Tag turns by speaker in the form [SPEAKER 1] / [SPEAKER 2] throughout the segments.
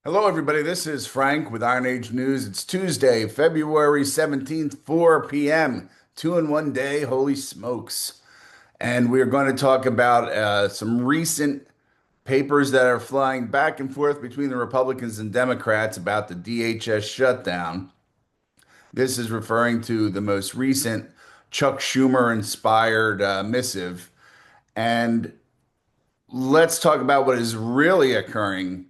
[SPEAKER 1] Hello, everybody. This is Frank with Iron Age News. It's Tuesday, February 17th, 4 p.m. Two in one day. Holy smokes. And we are going to talk about some recent papers that are flying back and forth between the Republicans and Democrats about the DHS shutdown. This is referring to the most recent Chuck Schumer inspired missive. And let's talk about what is really occurring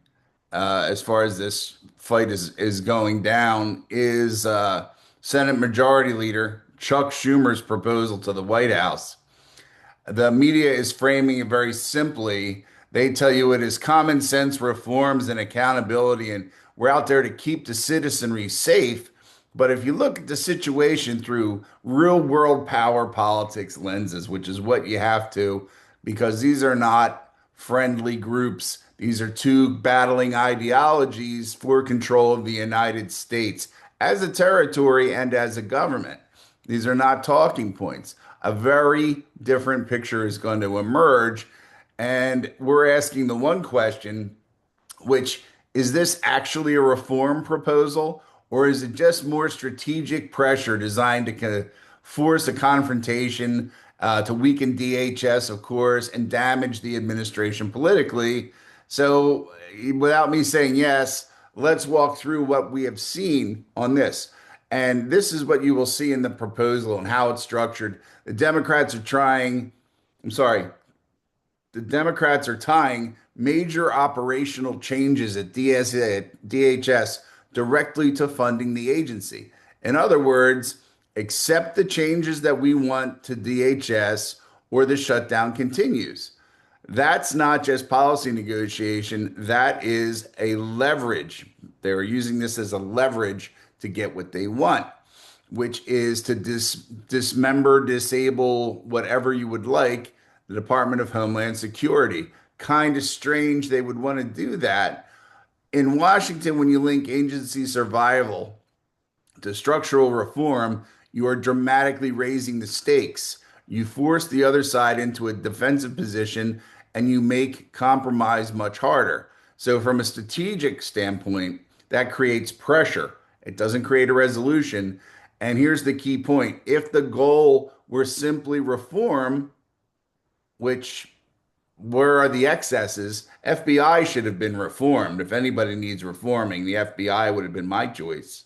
[SPEAKER 1] as far as this fight is going down is Senate Majority Leader Chuck Schumer's proposal to the White House. The media is framing it very simply. They tell you it is common sense reforms and accountability, and we're out there to keep the citizenry safe. But if you look at the situation through real world power politics lenses, which is what you have to, because these are not friendly groups, these are two battling ideologies for control of the United States as a territory and as a government. These are not talking points. A very different picture is going to emerge. And we're asking the one question, which is this actually a reform proposal, or is it just more strategic pressure designed to kind of force a confrontation, to weaken DHS, of course, and damage the administration politically? So, without me saying yes, let's walk through what we have seen on this. And this is what you will see in the proposal and how it's structured. The Democrats are trying, I'm sorry, the Democrats are tying major operational changes at DHS directly to funding the agency. In other words, accept the changes that we want to DHS or the shutdown continues. That's not just policy negotiation, that is a leverage. They're using this as a leverage to get what they want, which is to dismember, disable, whatever you would like, the Department of Homeland Security. Kind of strange they would want to do that. In Washington, when you link agency survival to structural reform, you are dramatically raising the stakes. You force the other side into a defensive position and you make compromise much harder. So, from a strategic standpoint, that creates pressure. It doesn't create a resolution. And here's the key point: if the goal were simply reform, which where are the excesses? FBI should have been reformed. If anybody needs reforming, the FBI would have been my choice.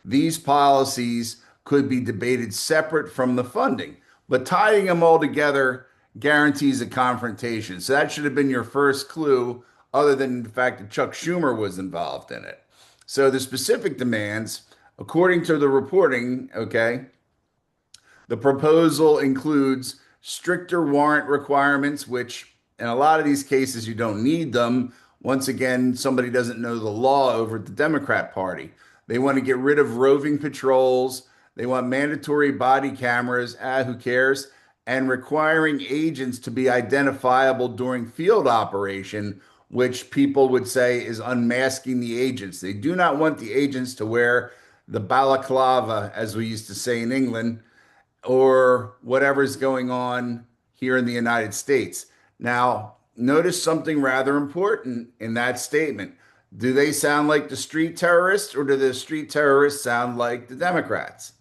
[SPEAKER 1] These policies could be debated separate from the funding, but tying them all together guarantees a confrontation. So that should have been your first clue, other than the fact that Chuck Schumer was involved in it. So the specific demands, according to the reporting, okay, the proposal includes stricter warrant requirements, which in a lot of these cases you don't need them. Once again, somebody doesn't know the law over at the Democrat Party. They want to get rid of roving patrols. They want mandatory body cameras. Who cares? And requiring agents to be identifiable during field operation, which people would say is unmasking the agents. They do not want the agents to wear the balaclava, as we used to say in England, or whatever's going on here in the United States. Now, notice something rather important in that statement. Do they sound like the street terrorists, or do the street terrorists sound like the Democrats?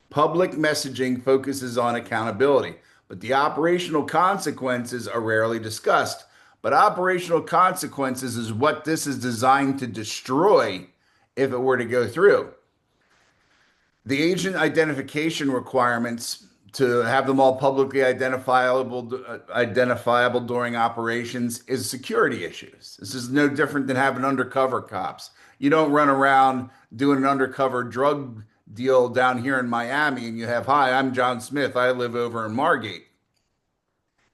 [SPEAKER 1] Public messaging focuses on accountability, but the operational consequences are rarely discussed. But operational consequences is what this is designed to destroy if it were to go through. The agent identification requirements to have them all publicly identifiable during operations is security issues. This is no different than having undercover cops. You don't run around doing an undercover drug deal down here in Miami and you have, hi, I'm John Smith. I live over in Margate.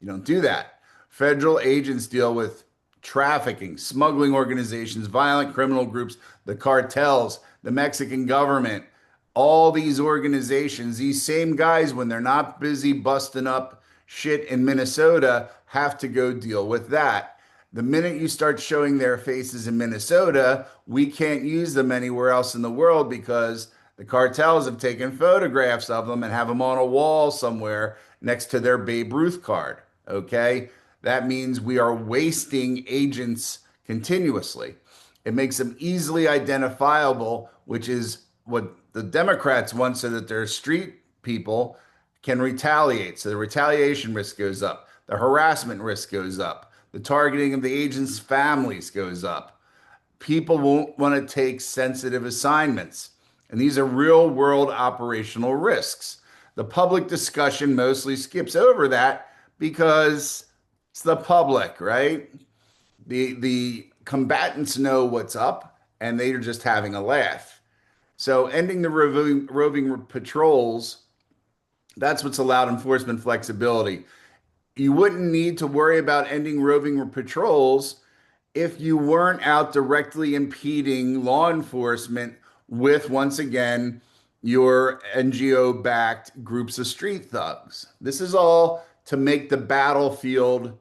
[SPEAKER 1] You don't do that. Federal agents deal with trafficking, smuggling organizations, violent criminal groups, the cartels, the Mexican government, all these organizations, these same guys, when they're not busy busting up shit in Minnesota, have to go deal with that. The minute you start showing their faces in Minnesota, we can't use them anywhere else in the world because the cartels have taken photographs of them and have them on a wall somewhere next to their Babe Ruth card. Okay. That means we are wasting agents continuously. It makes them easily identifiable, which is what the Democrats want, so that their street people can retaliate. So the retaliation risk goes up, the harassment risk goes up, the targeting of the agents' families goes up. People won't want to take sensitive assignments. And these are real world operational risks. The public discussion mostly skips over that because it's the public, right? The combatants know what's up and they're just having a laugh. So ending the roving patrols, that's what's allowed enforcement flexibility. You wouldn't need to worry about ending roving patrols if you weren't out directly impeding law enforcement with, once again, your NGO backed groups of street thugs. This is all to make the battlefield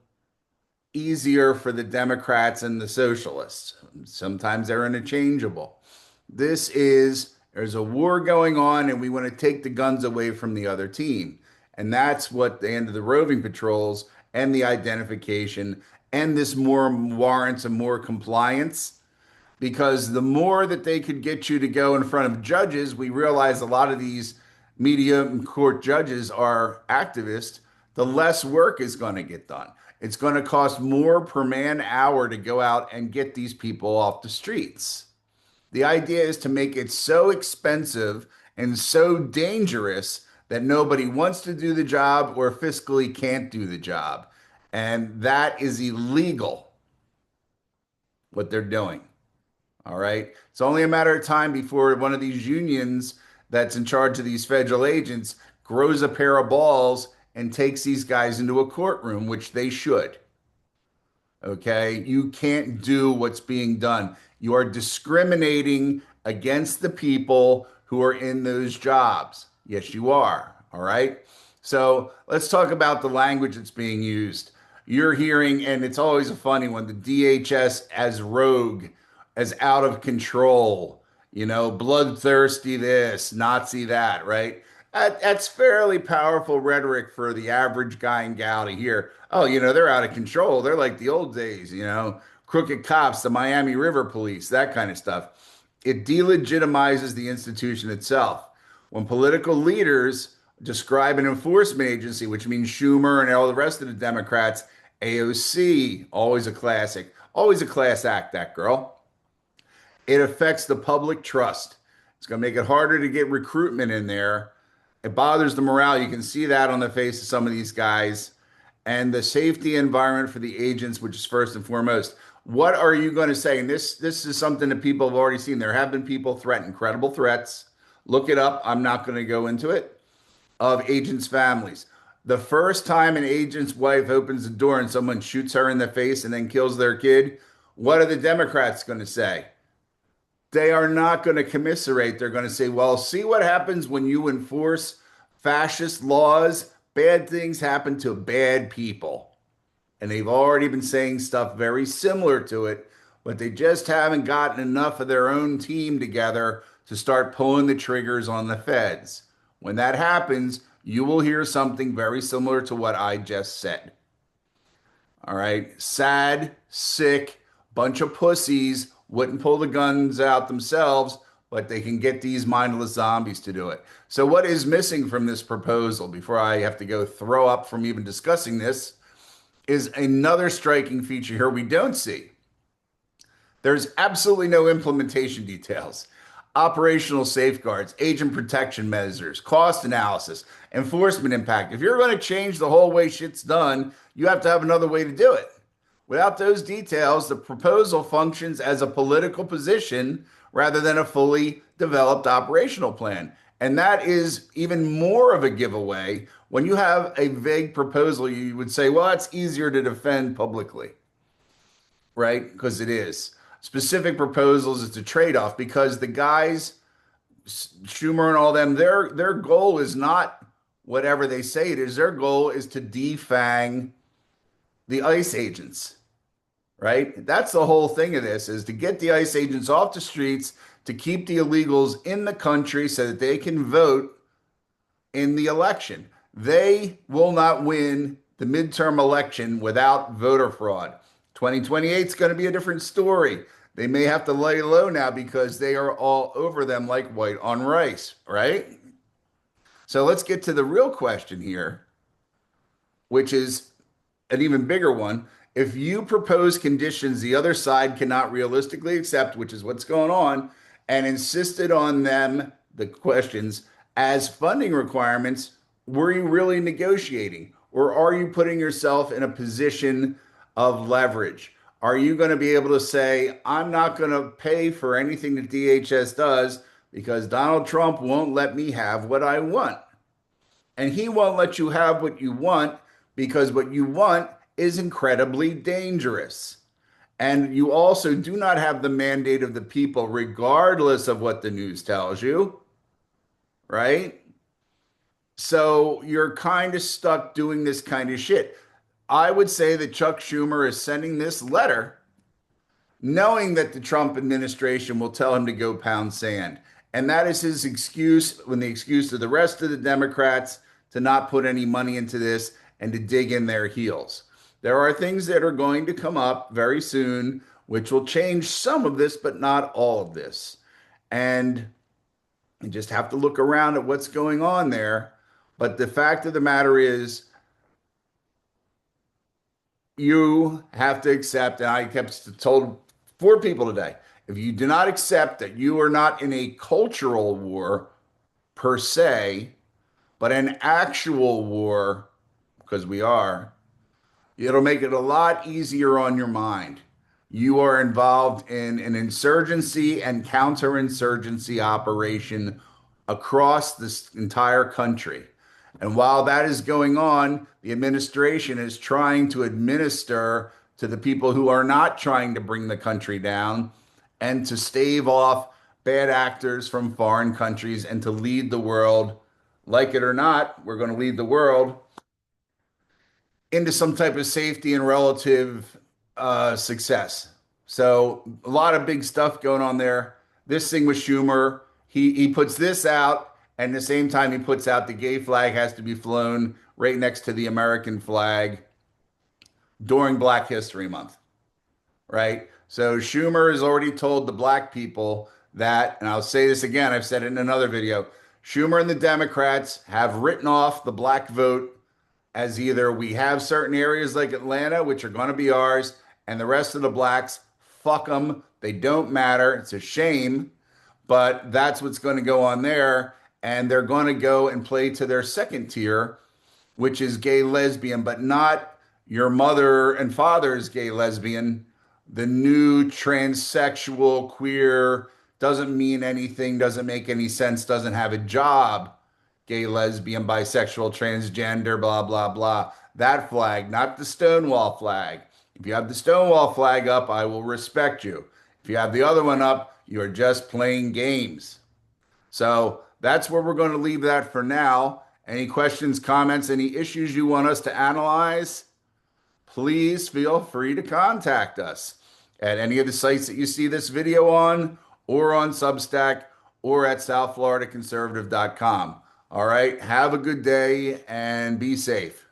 [SPEAKER 1] easier for the Democrats and the socialists. Sometimes they're interchangeable. There's a war going on, and we want to take the guns away from the other team. And that's what the end of the roving patrols and the identification and this more warrants and more compliance. Because the more that they could get you to go in front of judges, we realize a lot of these medium court judges are activists, the less work is going to get done. It's going to cost more per man hour to go out and get these people off the streets. The idea is to make it so expensive and so dangerous that nobody wants to do the job or fiscally can't do the job. And that is illegal, what they're doing. All right. It's only a matter of time before one of these unions that's in charge of these federal agents grows a pair of balls and takes these guys into a courtroom, which they should. Okay. You can't do what's being done. You are discriminating against the people who are in those jobs. Yes, you are. All right. So let's talk about the language that's being used. You're hearing, and it's always a funny one, the DHS as rogue, as out of control, bloodthirsty this, Nazi that, right? That's fairly powerful rhetoric for the average guy and gal to hear. Oh, they're out of control. They're like the old days, crooked cops, the Miami River Police, that kind of stuff. It delegitimizes the institution itself. When political leaders describe an enforcement agency, which means Schumer and all the rest of the Democrats, AOC, always a classic, always a class act, that girl. It affects the public trust. It's going to make it harder to get recruitment in there. It bothers the morale. You can see that on the face of some of these guys. And the safety environment for the agents, which is first and foremost. What are you going to say? And this is something that people have already seen. There have been people threatened, credible threats. Look it up. I'm not going to go into it. Of agents' families. The first time an agent's wife opens the door and someone shoots her in the face and then kills their kid, what are the Democrats going to say? They are not going to commiserate. They're going to say, well, see what happens when you enforce fascist laws? Bad things happen to bad people. And they've already been saying stuff very similar to it, but they just haven't gotten enough of their own team together to start pulling the triggers on the feds. When that happens, you will hear something very similar to what I just said. All right. Sad, sick, bunch of pussies wouldn't pull the guns out themselves, but they can get these mindless zombies to do it. So what is missing from this proposal, before I have to go throw up from even discussing this, is another striking feature here we don't see. There's absolutely no implementation details, operational safeguards, agent protection measures, cost analysis, enforcement impact. If you're going to change the whole way shit's done, you have to have another way to do it. Without those details, the proposal functions as a political position rather than a fully developed operational plan. And that is even more of a giveaway. When you have a vague proposal, you would say, well, it's easier to defend publicly, right? Because it is. Specific proposals, it's a trade-off because the guys, Schumer and all them, their goal is not whatever they say it is. Their goal is to defang the ICE agents, right? That's the whole thing of this, is to get the ICE agents off the streets, to keep the illegals in the country so that they can vote in the election. They will not win the midterm election without voter fraud. 2028 is going to be a different story. They may have to lay low now because they are all over them like white on rice, right? So let's get to the real question here, which is an even bigger one. If you propose conditions the other side cannot realistically accept, which is what's going on, and insisted on them, the questions, as funding requirements, were you really negotiating? Or are you putting yourself in a position of leverage? Are you going to be able to say, I'm not going to pay for anything that DHS does because Donald Trump won't let me have what I want? And he won't let you have what you want because what you want is incredibly dangerous. And you also do not have the mandate of the people, regardless of what the news tells you, right? So you're kind of stuck doing this kind of shit. I would say that Chuck Schumer is sending this letter knowing that the Trump administration will tell him to go pound sand. And that is his excuse, when the excuse to the rest of the Democrats to not put any money into this and to dig in their heels. There are things that are going to come up very soon, which will change some of this, but not all of this. And you just have to look around at what's going on there. But the fact of the matter is, you have to accept, and I kept told four people today, if you do not accept that you are not in a cultural war per se, but an actual war, because we are, it'll make it a lot easier on your mind. You are involved in an insurgency and counterinsurgency operation across this entire country. And while that is going on, the administration is trying to administer to the people who are not trying to bring the country down and to stave off bad actors from foreign countries and to lead the world, like it or not, we're going to lead the world into some type of safety and relative success. So a lot of big stuff going on there. This thing with Schumer, he puts this out, and at the same time he puts out the gay flag has to be flown right next to the American flag during Black History Month, right? So Schumer has already told the black people that, and I'll say this again, I've said it in another video. Schumer and the Democrats have written off the black vote as either we have certain areas like Atlanta, which are going to be ours, and the rest of the blacks, fuck them. They don't matter. It's a shame, but that's what's going to go on there. And they're going to go and play to their second tier, which is gay lesbian, but not your mother and father's gay lesbian, the new transsexual, queer, doesn't mean anything, doesn't make any sense, doesn't have a job gay, lesbian, bisexual, transgender, blah, blah, blah. That flag, not the Stonewall flag. If you have the Stonewall flag up, I will respect you. If you have the other one up, you're just playing games. So that's where we're going to leave that for now. Any questions, comments, any issues you want us to analyze, please feel free to contact us at any of the sites that you see this video on, or on Substack, or at southfloridaconservative.com. All right. Have a good day and be safe.